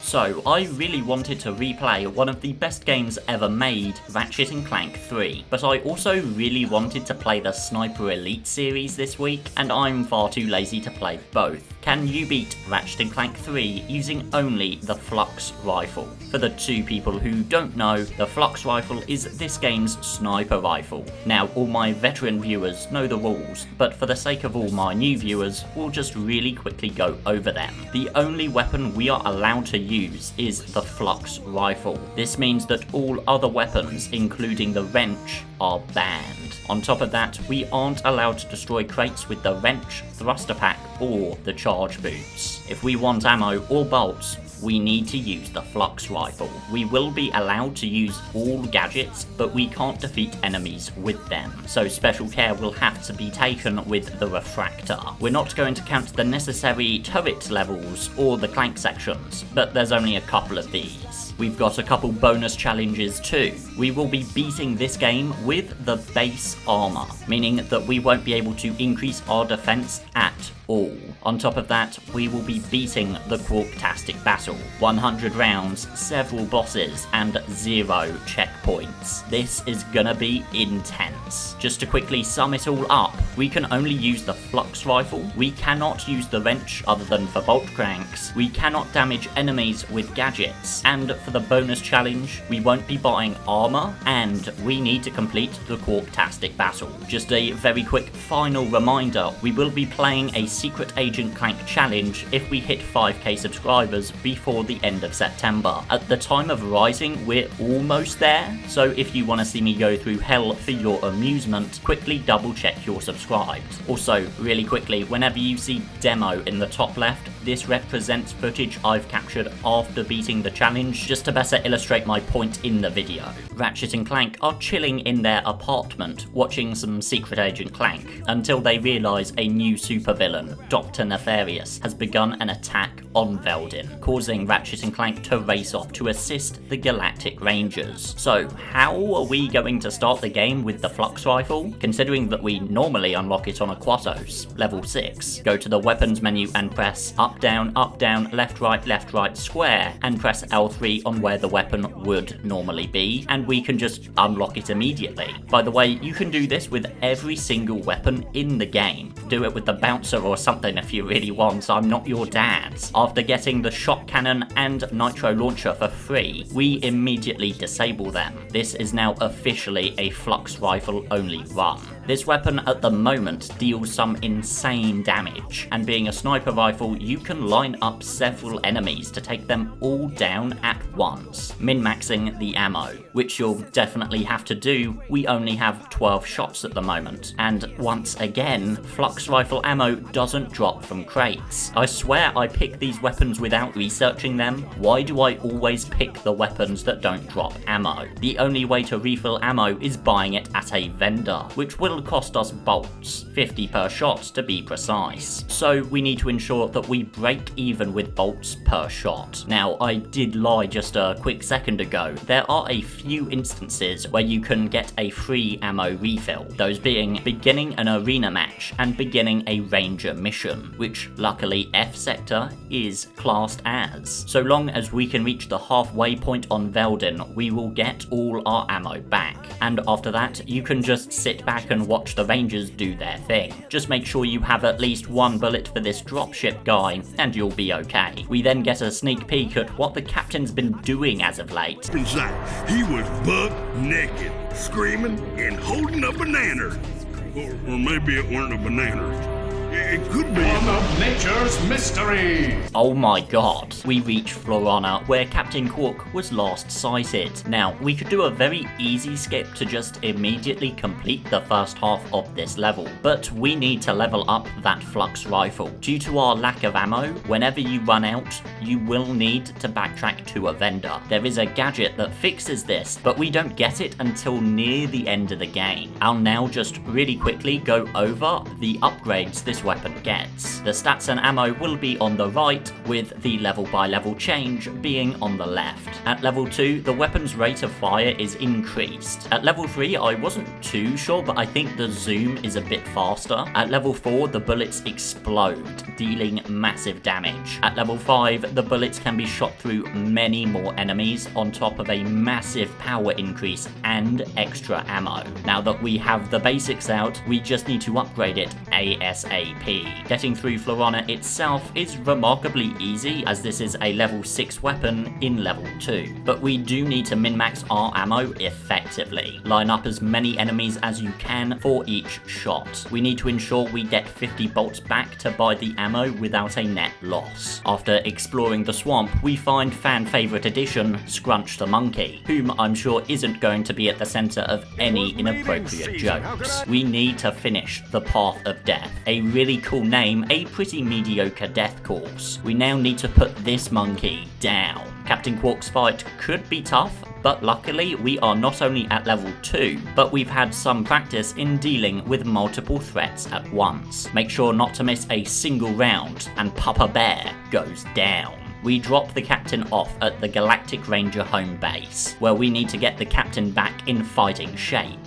So, I really wanted to replay one of the best games ever made, Ratchet & Clank 3, but I also really wanted to play the Sniper Elite series this week, and I'm far too lazy to play both. Can you beat Ratchet & Clank 3 using only the Flux Rifle? For the two people who don't know, the Flux Rifle is this game's sniper rifle. Now, all my veteran viewers know the rules, but for the sake of all my new viewers, we'll just really quickly go over them. The only weapon we are allowed to use is the Flux Rifle. This means that all other weapons, including the wrench, are banned. On top of that, we aren't allowed to destroy crates with the wrench, thruster pack, or the charge boots. If we want ammo or bolts, we need to use the Flux Rifle. We will be allowed to use all gadgets, but we can't defeat enemies with them, so special care will have to be taken with the Refractor. We're not going to count the necessary turret levels or the Clank sections, but there's only a couple of these. We've got a couple bonus challenges too. We will be beating this game with the base armor, meaning that we won't be able to increase our defense at all. On top of that, we will be beating the Qwarkastic battle. 100 rounds, several bosses, and 0 checkpoints. This is gonna be intense. Just to quickly sum it all up, we can only use the Flux Rifle, we cannot use the wrench other than for bolt cranks, we cannot damage enemies with gadgets, and for the bonus challenge, we won't be buying armor, and we need to complete the Qwarkastic battle. Just a very quick final reminder, we will be playing a Secret Agent Clank challenge if we hit 5k subscribers before the end of September. At the time of rising, we're almost there, so if you want to see me go through hell for your amusement, quickly double check you're subscribed. Also, really quickly, whenever you see demo in the top left, this represents footage I've captured after beating the challenge, just to better illustrate my point in the video. Ratchet and Clank are chilling in their apartment, watching some Secret Agent Clank, until they realise a new supervillain, Dr. Nefarious, has begun an attack on Veldin, causing Ratchet and Clank to race off to assist the Galactic Rangers. So, how are we going to start the game with the Flux Rifle? Considering that we normally unlock it on a Qwarkastic, level 6. Go to the weapons menu and press up, down, left, right, square, and press L3 on where the weapon would normally be, and we can just unlock it immediately. By the way, you can do this with every single weapon in the game. Do it with the bouncer or something if you really want, I'm not your dad. After getting the shot cannon and nitro launcher for free, we immediately disable them. This is now officially a Flux Rifle only run. This weapon at the moment deals some insane damage, and being a sniper rifle, you can line up several enemies to take them all down at once, min-maxing the ammo, which you'll definitely have to do. We only have 12 shots at the moment, and once again, Flux Rifle ammo doesn't drop from crates. I swear I pick these weapons without researching them. Why do I always pick the weapons that don't drop ammo? The only way to refill ammo is buying it at a vendor, which will cost us bolts, 50 per shot to be precise. So we need to ensure that we break even with bolts per shot. Now, I did lie just a quick second ago. There are a few instances where you can get a free ammo refill, those being beginning an arena match and beginning a ranger mission, which luckily F sector is classed as. So long as we can reach the halfway point on Veldin, we will get all our ammo back, and after that you can just sit back and watch the Rangers do their thing. Just make sure you have at least one bullet for this dropship guy, and you'll be okay. We then get a sneak peek at what the captain's been doing as of late. He was buck naked, screaming and holding a banana. Or maybe it weren't a banana. It could be one of nature's mysteries. Oh my god. We reach Florana, where Captain Qwark was last sighted. Now, we could do a very easy skip to just immediately complete the first half of this level, but we need to level up that Flux Rifle. Due to our lack of ammo, whenever you run out, you will need to backtrack to a vendor. There is a gadget that fixes this, but we don't get it until near the end of the game. I'll now just really quickly go over the upgrades this this weapon gets. The stats and ammo will be on the right, with the level by level change being on the left. At level 2, the weapon's rate of fire is increased. At level 3, I wasn't too sure, but I think the zoom is a bit faster. At level 4, the bullets explode, dealing massive damage. At level 5, the bullets can be shot through many more enemies, on top of a massive power increase and extra ammo. Now that we have the basics out, we just need to upgrade it ASAP. Getting through Florana itself is remarkably easy, as this is a level 6 weapon in level 2. But we do need to min-max our ammo effectively. Line up as many enemies as you can for each shot. We need to ensure we get 50 bolts back to buy the ammo without a net loss. After exploring the swamp, we find fan favourite addition, Scrunch the Monkey, whom I'm sure isn't going to be at the centre of any inappropriate jokes. We need to finish the Path of Death. A really cool name, a pretty mediocre death course. We now need to put this monkey down. Captain Qwark's fight could be tough, but luckily we are not only at level 2, but we've had some practice in dealing with multiple threats at once. Make sure not to miss a single round, and Papa Bear goes down. We drop the captain off at the Galactic Ranger home base, where we need to get the captain back in fighting shape.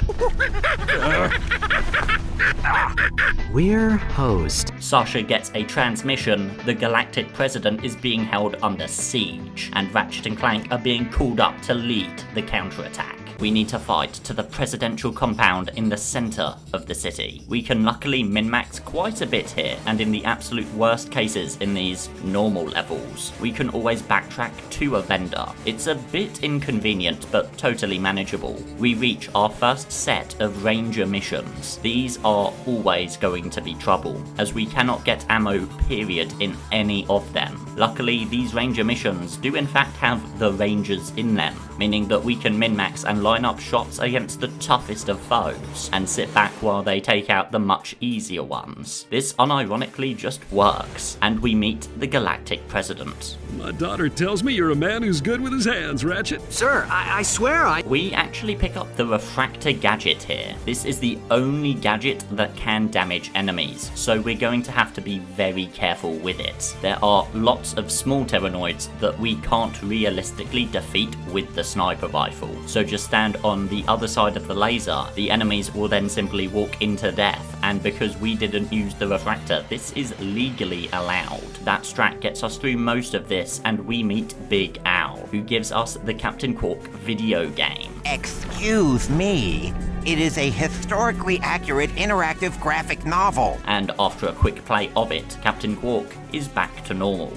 We're hosed. Sasha gets a transmission, the Galactic President is being held under siege, and Ratchet and Clank are being called up to lead the counterattack. We need to fight to the presidential compound in the centre of the city. We can luckily min-max quite a bit here, and in the absolute worst cases in these normal levels, we can always backtrack to a vendor. It's a bit inconvenient, but totally manageable. We reach our first set of Ranger missions. These are always going to be trouble, as we cannot get ammo period in any of them. Luckily, these Ranger missions do in fact have the Rangers in them, meaning that we can min-max and line up shots against the toughest of foes, and sit back while they take out the much easier ones. This unironically just works, and we meet the Galactic President. My daughter tells me you're a man who's good with his hands, Ratchet. Sir, I swear I... We actually pick up the Refractor gadget here. This is the only gadget that can damage enemies, so we're going to have to be very careful with it. There are lots of small Terranoids that we can't realistically defeat with the sniper rifle, so just stand on the other side of the laser. The enemies will then simply walk into death, and because we didn't use the Refractor, this is legally allowed. That strat gets us through most of this, and we meet Big Al, who gives us the Captain Qwark video game. Excuse me. It is a historically accurate interactive graphic novel. And after a quick play of it, Captain Qwark is back to normal.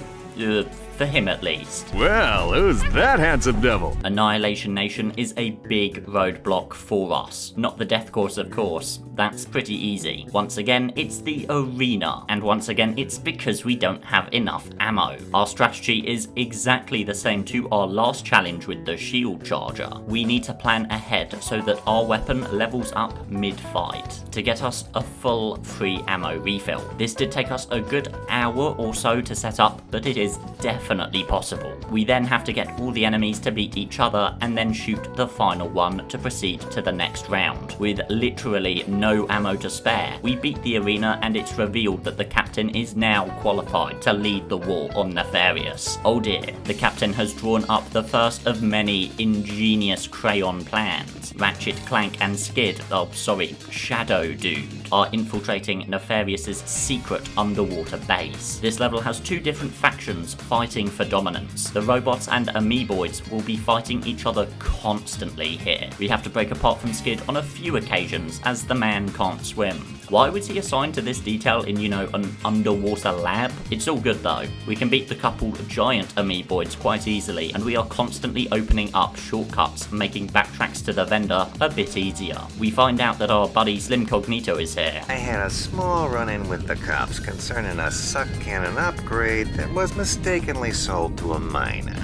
For him at least. Well, who's that handsome devil? Annihilation Nation is a big roadblock for us. Not the death course, of course. That's pretty easy. Once again, it's the arena. And once again, it's because we don't have enough ammo. Our strategy is exactly the same to our last challenge with the shield charger. We need to plan ahead so that our weapon levels up mid-fight to get us a full free ammo refill. This did take us a good hour or so to set up, but it is definitely possible. We then have to get all the enemies to beat each other and then shoot the final one to proceed to the next round. With literally no ammo to spare, we beat the arena and it's revealed that the captain is now qualified to lead the war on Nefarious. Oh dear, the captain has drawn up the first of many ingenious crayon plans. Ratchet, Clank and Shadow Dude are infiltrating Nefarious's secret underwater base. This level has two different factions fighting for dominance. The robots and amoeboids will be fighting each other constantly here. We have to break apart from Skid on a few occasions as the man can't swim. Why was he assigned to this detail in, an underwater lab? It's all good though. We can beat the couple giant amoeboids quite easily, and we are constantly opening up shortcuts, making backtracks to the vendor a bit easier. We find out that our buddy Slim Cognito is here. I had a small run-in with the cops concerning a suck cannon upgrade that was mistakenly sold to a minor.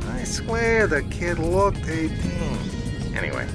I swear the kid looked 18. Anyway.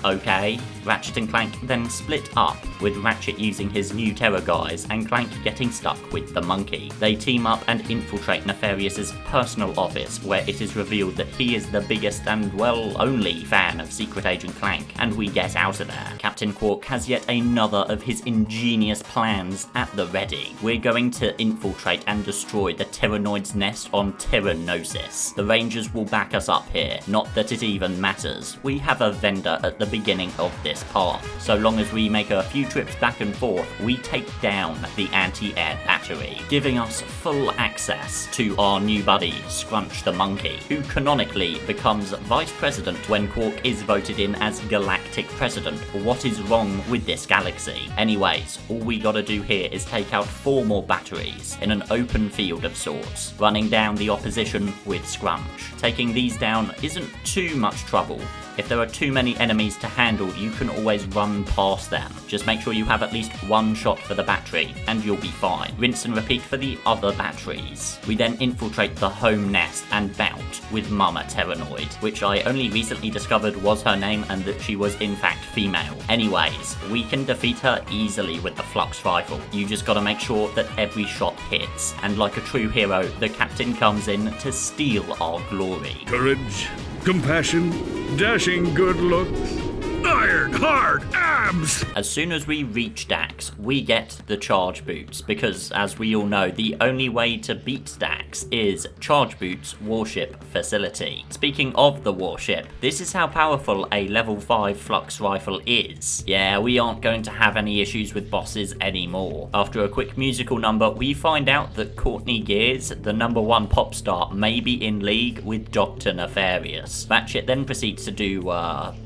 Okay. Ratchet and Clank then split up with Ratchet using his new terror guise and Clank getting stuck with the monkey. They team up and infiltrate Nefarious's personal office, where it is revealed that he is the biggest and, well, only fan of Secret Agent Clank, and we get out of there. Captain Qwark has yet another of his ingenious plans at the ready. We're going to infiltrate and destroy the Tyrannoid's nest on Tyrannosis. The Rangers will back us up here, not that it even matters. We have a vendor at the beginning of this path. So long as we make a few trips back and forth, we take down the anti-air battery, giving us full access to our new buddy, Scrunch the Monkey, who canonically becomes Vice President when Qwark is voted in as Galactic President. What is wrong with this galaxy? Anyways, all we gotta do here is take out 4 more batteries in an open field of sorts, running down the opposition with Scrunch. Taking these down isn't too much trouble. If there are too many enemies to handle, you can always run past them. Just make sure you have at least 1 shot for the battery, and you'll be fine. Rinse and repeat for the other batteries. We then infiltrate the home nest and bout with Mama Tyrannoid, which I only recently discovered was her name and that she was in fact female. Anyways, we can defeat her easily with the Flux Rifle. You just gotta make sure that every shot hits, and like a true hero, the captain comes in to steal our glory. Courage, compassion, dashing good looks, iron hard abs! As soon as we reach Dax, we get the charge boots, because as we all know, the only way to beat Dax is Charge Boots Warship Facility. Speaking of the warship, this is how powerful a level 5 Flux Rifle is. Yeah, we aren't going to have any issues with bosses anymore. After a quick musical number, we find out that Courtney Gears, the #1 pop star, may be in league with Dr. Nefarious. Ratchet then proceeds to do,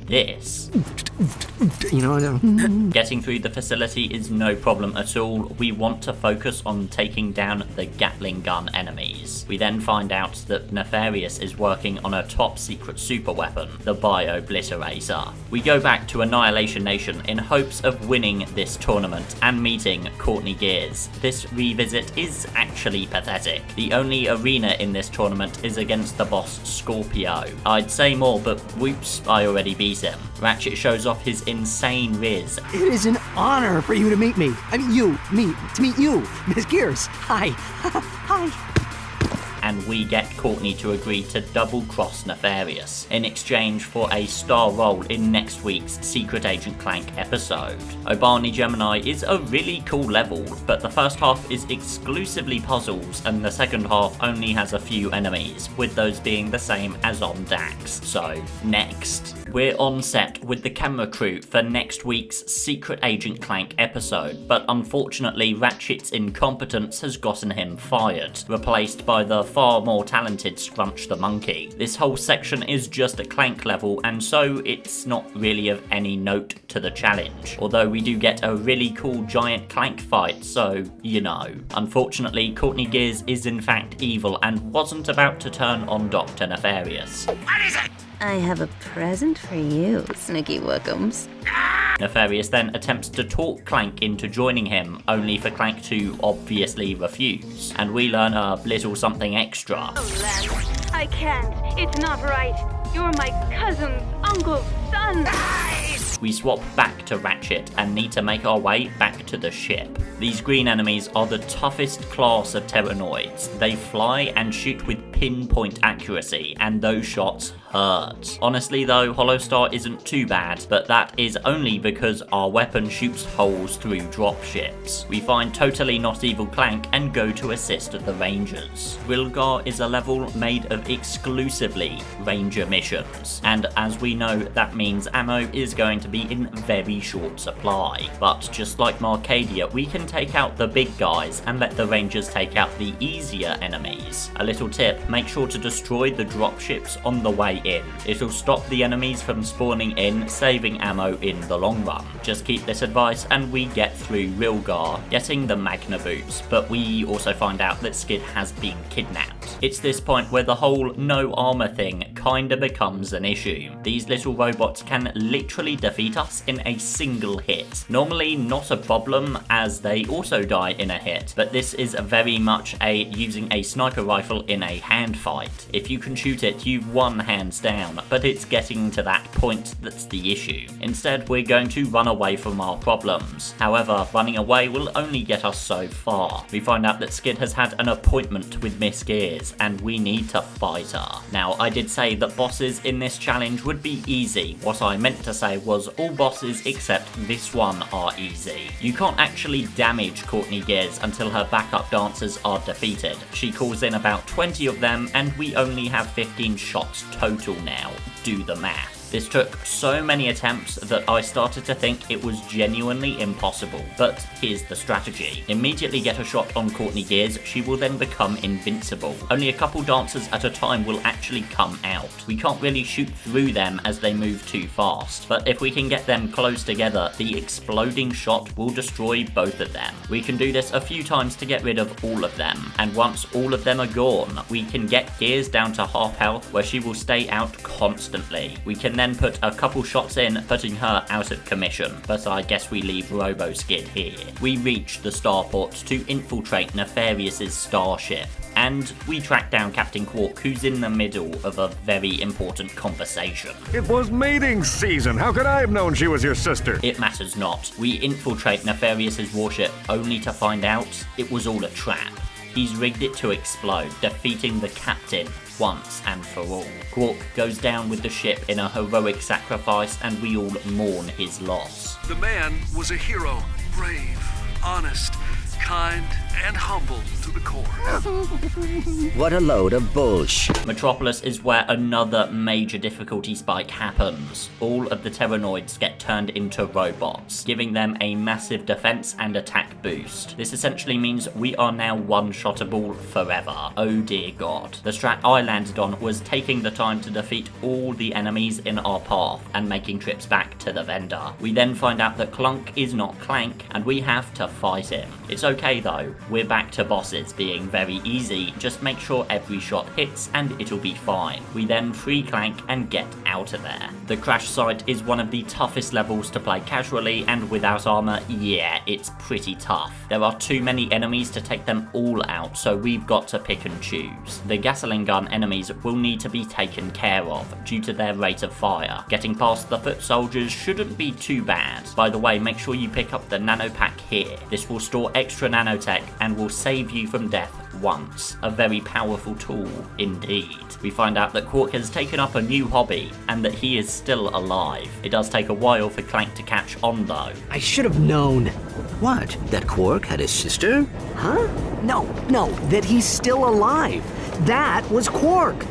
this. You know, Getting through the facility is no problem at all. We want to focus on taking down the Gatling gun enemies. We then find out that Nefarious is working on a top secret super weapon, the Bio-Obliterator. We go back to Annihilation Nation in hopes of winning this tournament and meeting Courtney Gears. This revisit is actually pathetic. The only arena in this tournament is against the boss Scorpio. I'd say more, but whoops, I already beat him. Ratchet shows off his insane riz. it is an honor for you to meet me. I mean, to meet you, Miss Gears. Hi. Hi. And we get Courtney to agree to double-cross Nefarious in exchange for a star role in next week's Secret Agent Clank episode. Obani Gemini is a really cool level, but the first half is exclusively puzzles and the second half only has a few enemies, with those being the same as on Dax. So, next. We're on set with the camera crew for next week's Secret Agent Clank episode, but unfortunately Ratchet's incompetence has gotten him fired, replaced by the far more talented Scrunch the Monkey. This whole section is just a Clank level, and so it's not really of any note to the challenge, although we do get a really cool giant Clank fight, so you know. Unfortunately, Courtney Gears is in fact evil and wasn't about to turn on Dr. Nefarious. What is it? I have a present for you, Snooky Wookums. Nefarious then attempts to talk Clank into joining him, only for Clank to obviously refuse, and we learn a little something extra. Oh, Lance, I can't. It's not right. You're my cousin's uncle's son. We swap back to Ratchet and need to make our way back to the ship. These green enemies are the toughest class of Tyrannoids. They fly and shoot with pinpoint accuracy, and those shots hurt. Honestly though, Holostar isn't too bad, but that is only because our weapon shoots holes through dropships. We find Totally Not Evil Clank and go to assist the Rangers. Rilgar is a level made of exclusively Ranger missions, and as we know, that means ammo is going to be in very short supply. But just like Marcadia, we can take out the big guys and let the Rangers take out the easier enemies. A little tip, make sure to destroy the dropships on the way in. It'll stop the enemies from spawning in, saving ammo in the long run. Just keep this advice and we get through Rilgar, getting the Magna boots, but we also find out that Skid has been kidnapped. It's this point where the whole no armor thing kinda becomes an issue. These little robots can literally defeat us in a single hit. Normally not a problem, as they also die in a hit, but this is very much using a sniper rifle in a hand fight. If you can shoot it, you've won hands down, but it's getting to that point that's the issue. Instead, we're going to run away from our problems. However, running away will only get us so far. We find out that Skid has had an appointment with Miss Gears, and we need to fight her. Now, I did say that bosses in this challenge would be easy. What I meant to say was all bosses except this one are easy. You can't actually damage Courtney Gears until her backup dancers are defeated. She calls in about 20 of them, and we only have 15 shots total now. Do the math. This took so many attempts that I started to think it was genuinely impossible, but here's the strategy. Immediately get a shot on Courtney Gears, she will then become invincible. Only a couple dancers at a time will actually come out. We can't really shoot through them as they move too fast, but if we can get them close together, the exploding shot will destroy both of them. We can do this a few times to get rid of all of them, and once all of them are gone, we can get Gears down to half health where she will stay out constantly. We can then put a couple shots in, putting her out of commission, but I guess we leave Robo Skid here. We reach the starport to infiltrate Nefarious's starship, and we track down Captain Qwark, who's in the middle of a very important conversation. It was mating season. How could I have known she was your sister? It matters not. We infiltrate Nefarious's warship only to find out it was all a trap. He's rigged it to explode, defeating the captain once and for all. Qwark goes down with the ship in a heroic sacrifice, and we all mourn his loss. The man was a hero, brave, honest, kind, and humble to the core. What a load of bullshit. Metropolis is where another major difficulty spike happens. All of the Terranoids get turned into robots, giving them a massive defense and attack boost. This essentially means we are now one-shottable forever. Oh dear god. The strat I landed on was taking the time to defeat all the enemies in our path and making trips back to the vendor. We then find out that Clunk is not Clank, and we have to fight him. It's okay though, we're back to bosses being very easy, just make sure every shot hits and it'll be fine. We then free Clank and get out of there. The crash site is one of the toughest levels to play casually, and without armor, yeah, it's pretty tough. There are too many enemies to take them all out, so we've got to pick and choose. The gasoline gun enemies will need to be taken care of due to their rate of fire. Getting past the foot soldiers shouldn't be too bad. By the way, make sure you pick up the nano pack here. This will store extra nanotech and will save you from death once. A very powerful tool indeed. We find out that Qwark has taken up a new hobby and that he is still alive. It does take a while for Clank to catch on though. I should have known. What? That Qwark had a sister? Huh? No, that he's still alive. That was Qwark.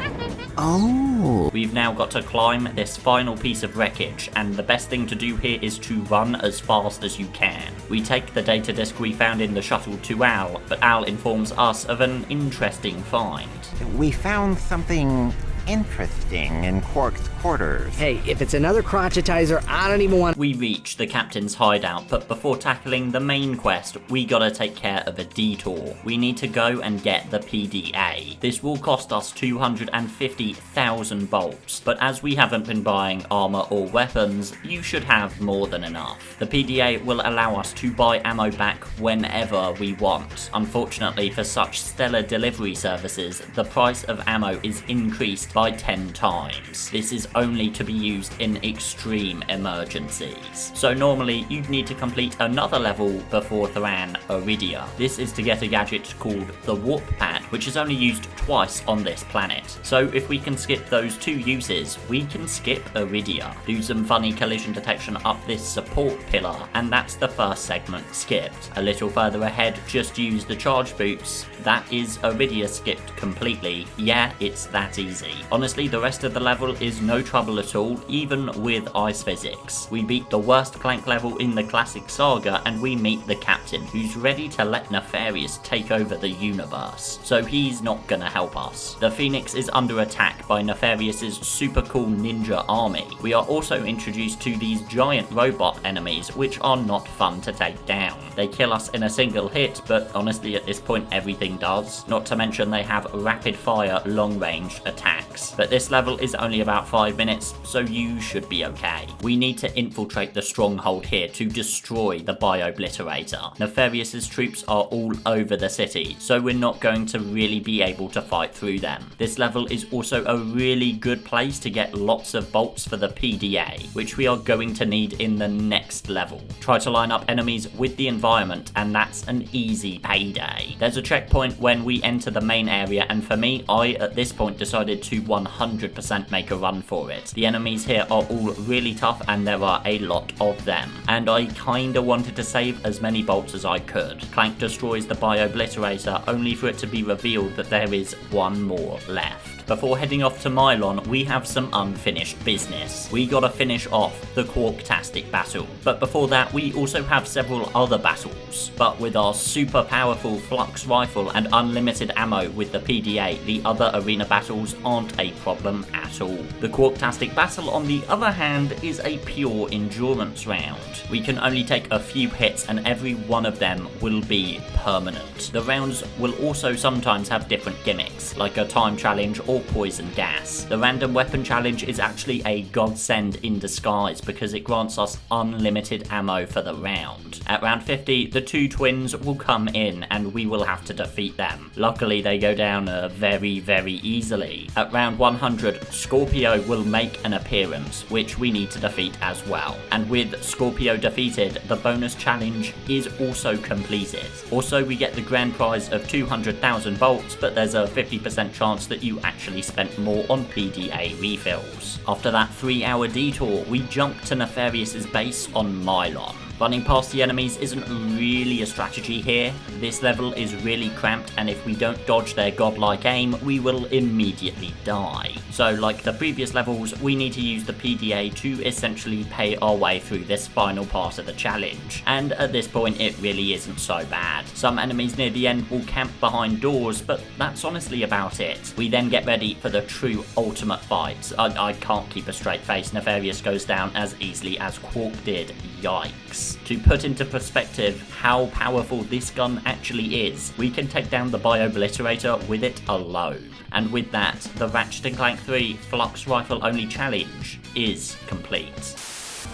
Oh. We've now got to climb this final piece of wreckage, and the best thing to do here is to run as fast as you can. We take the data disk we found in the shuttle to Al, but Al informs us of an interesting find. We found something interesting in Qwark's quarters. Hey, if it's another crotchetizer, I don't even want... We reach the captain's hideout, but before tackling the main quest, we gotta take care of a detour. We need to go and get the PDA. This will cost us 250,000 bolts, but as we haven't been buying armor or weapons, you should have more than enough. The PDA will allow us to buy ammo back whenever we want. Unfortunately for such stellar delivery services, the price of ammo is increased by 10 times. This is only to be used in extreme emergencies. So normally you'd need to complete another level before Thran Iridia. This is to get a gadget called the Warp Pad, which is only used twice on this planet. So if we can skip those two uses, we can skip Iridia. Do some funny collision detection up this support pillar, and that's the first segment skipped. A little further ahead, just use the charge boots. That is Iridia skipped completely. Yeah, it's that easy. Honestly, the rest of the level is no trouble at all, even with ice physics. We beat the worst Clank level in the classic saga, and we meet the captain, who's ready to let Nefarious take over the universe. So he's not gonna help us. The Phoenix is under attack by Nefarious's super cool ninja army. We are also introduced to these giant robot enemies, which are not fun to take down. They kill us in a single hit, but honestly at this point everything does. Not to mention they have rapid fire long range attacks. But this level is only about 5 minutes, so you should be okay. We need to infiltrate the stronghold here to destroy the Bio-Obliterator. Nefarious's troops are all over the city, so we're not going to really be able to fight through them. This level is also a really good place to get lots of bolts for the PDA, which we are going to need in the next level. Try to line up enemies with the environment, and that's an easy payday. There's a checkpoint when we enter the main area, and for me, I at this point decided to 100% make a run for it. The enemies here are all really tough, and there are a lot of them, and I kinda wanted to save as many bolts as I could. Clank destroys the Bio-Obliterator, only for it to be revealed that there is one more left. Before heading off to Mylon, we have some unfinished business. We gotta finish off the Qwarkastic battle, but before that we also have several other battles. But with our super powerful Flux Rifle and unlimited ammo with the PDA, the other arena battles aren't a problem at all. The Qwarkastic battle, on the other hand, is a pure endurance round. We can only take a few hits, and every one of them will be permanent. The rounds will also sometimes have different gimmicks, like a time challenge or poison gas. The random weapon challenge is actually a godsend in disguise because it grants us unlimited ammo for the round. At round 50, the two twins will come in and we will have to defeat them. Luckily, they go down very, very easily. At round 100, Scorpio will make an appearance, which we need to defeat as well. And with Scorpio defeated, the bonus challenge is also completed. Also, we get the grand prize of 200,000 bolts, but there's a 50% chance that you actually spent more on PDA refills. After that 3-hour detour, we jump to Nefarious's base on Mylon. Running past the enemies isn't really a strategy here. This level is really cramped, and if we don't dodge their godlike aim, we will immediately die. So like the previous levels, we need to use the PDA to essentially pay our way through this final part of the challenge. And at this point, it really isn't so bad. Some enemies near the end will camp behind doors, but that's honestly about it. We then get ready for the true ultimate fight. I can't keep a straight face. Nefarious goes down as easily as Qwark did. Yikes. To put into perspective how powerful this gun actually is, we can take down the Bio-Obliterator with it alone. And with that, the Ratchet & Clank 3 Flux Rifle only challenge is complete.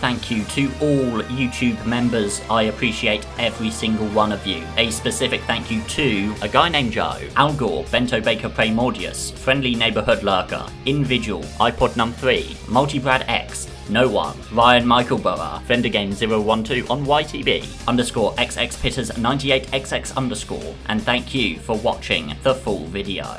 Thank you to all YouTube members, I appreciate every single one of you. A specific thank you to a guy named Joe, Al Gore, Bento Baker Praemordius, Friendly Neighborhood Lurker, Invigil, iPod Num3, Multibrad X, No One, Ryan Michael Burrow, FenderGame012 on YTB, _XXPitters98XX_, and thank you for watching the full video.